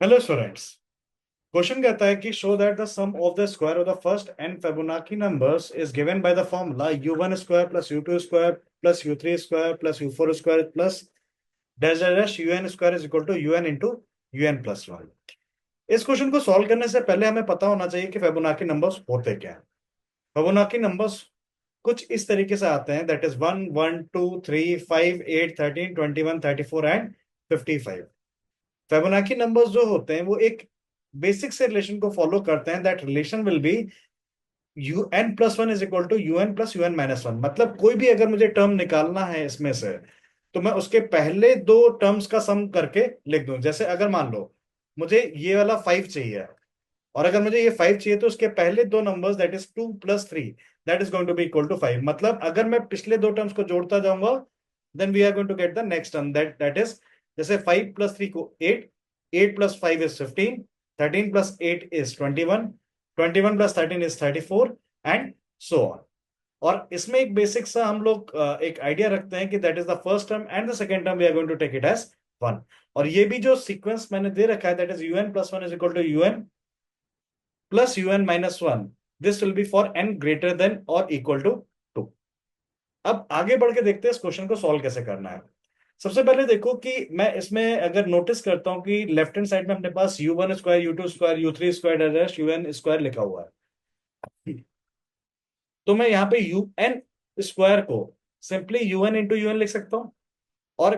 Hello students. Question कहता है कि show that the sum of the square of the first N Fibonacci numbers is given by the formula u1 square plus u2 square plus u3 square plus u4 square plus dash dash dash un square is equal to un into un plus one. इस question को solve करने से पहले हमें पता होना चाहिए कि फिबोनाची नंबर्स होते क्या हैं। फिबोनाची नंबर्स कुछ इस तरीके से आते हैं, that is 1 1 2 3 5 8 13 21 34 and 55। Fibonacci numbers जो होते हैं वो एक बेसिक से रिलेशन को फॉलो करते हैं, that relation will be un plus one is equal to un plus un minus one. मतलब कोई भी अगर मुझे टर्म निकालना है इसमें से, तो मैं उसके पहले दो टर्म्स का सम करके लिख दूं। जैसे अगर मान लो मुझे ये वाला 5 चाहिए, और अगर मुझे ये 5 चाहिए, तो उसके पहले दो numbers that is 2 + 3 that is going to be equal to 5। मतलब अगर मैं पिछले दो टर्म्स को जोड़ता जाऊंगा, then we are going to get the next term that is, जैसे 5 + 3 को 8, 8 + 5 is 15, 13 + 8 is 21, 21 + 13 is 34 and so on. और इसमें एक बेसिक सा हम लोग एक आइडिया रखते हैं कि that is the first term and the second term we are going to take it as one. और ये भी जो सीक्वेंस मैंने दे रखा है, that is un plus one is equal to un plus un minus one, this will be for n greater than और equal to 2। अब आगे बढ़ के देखते हैं इस क्वेश्चन को सॉल्व कैसे करना है। सबसे पहले देखो कि मैं इसमें अगर नोटिस करता हूं कि लेफ्ट हैंड साइड में अपने पास u1 square, u2 square, u3 square, un square लिखा हुआ है। तो मैं यहाँ पे un स्क्वायर को सिंपली un इंटू un लिख सकता हूँ, और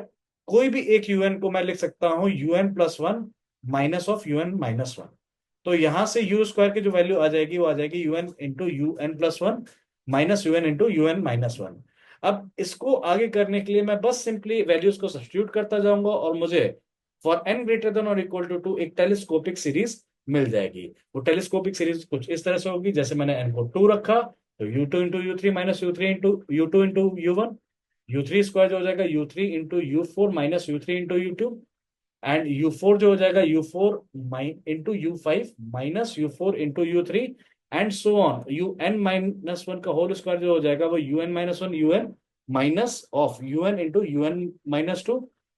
कोई भी एक un को मैं लिख सकता हूँ un plus one minus of un minus one. तो यहां से u स्क्वायर की जो वैल्यू आ जाएगी वो आ जाएगी un into un plus one minus un into un minus one. अब इसको आगे करने के लिए मैं बस सिंपली वैल्यूज को सब्स्टिट्यूट करता जाऊंगा, और मुझे फॉर n ग्रेटर देन और इक्वल टू 2 एक टेलीस्कोपिक सीरीज मिल जाएगी। वो टेलीस्कोपिक सीरीज कुछ इस तरह से होगी, जैसे मैंने n को 2 रखा, तो u2 into you three minus you three into u2 into u1, u3 square जो हो जाएगा u3 into u4 minus u3 into u2, and u4 जो हो जाएगा u4 into u5 minus u4 into u3, and so on. un minus one का whole square जो हो जाएगा वो un minus one un minus of un into un minus two,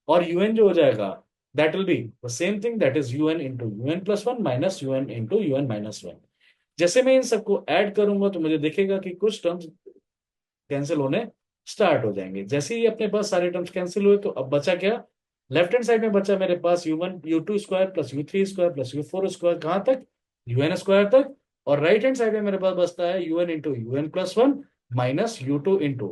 और un जो हो जाएगा that will be the same thing, that is un into un plus one minus un into un minus one. जैसे मैं इन सबको add करूंगा तो मुझे दिखेगा कि कुछ टर्म्स कैंसिल होने स्टार्ट हो जाएंगे। जैसे ही अपने पास सारे टर्म्स कैंसिल हुए, तो अब बचा क्या? लेफ्ट हैंड साइड में बचा मेरे पास u1 u2 square plus u3 square plus u4 square, कहां तक? un स्क्वायर तक। और राइट हैंड साइड में मेरे पास बचता है un into un plus one minus u2 into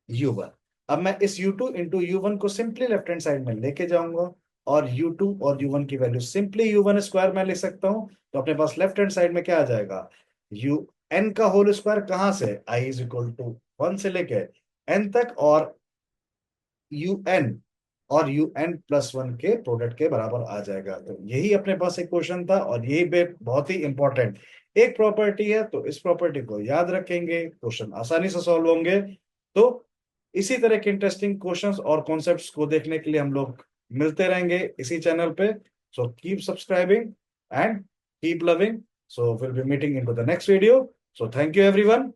u1। अब मैं इस u2 इंटू u1 को सिंपली लेफ्ट हैंड साइड में लेके जाऊंगा, और u2 और u1 की वैल्यू सिंपली u1 स्क्वायर में लिख सकता हूं। तो अपने पास लेफ्ट हैंड साइड में क्या आ जाएगा? u n का होल स्क्वायर, कहां से? i is equal to one से लेके n तक, और un और un प्लस वन के प्रोडक्ट के बराबर आ जाएगा। तो यही अपने पास एक क्वेश्चन था, और यही बहुत ही इंपॉर्टेंट एक प्रॉपर्टी है। तो इस प्रॉपर्टी को याद रखेंगे, क्वेश्चन आसानी से सॉल्व होंगे। तो इसी तरह के इंटरेस्टिंग क्वेश्चंस और कॉन्सेप्ट्स को देखने के लिए हम लोग मिलते रहेंगे इसी चैनल पे। So keep subscribing and keep loving. So will be meeting in to the next video. So thank you everyone.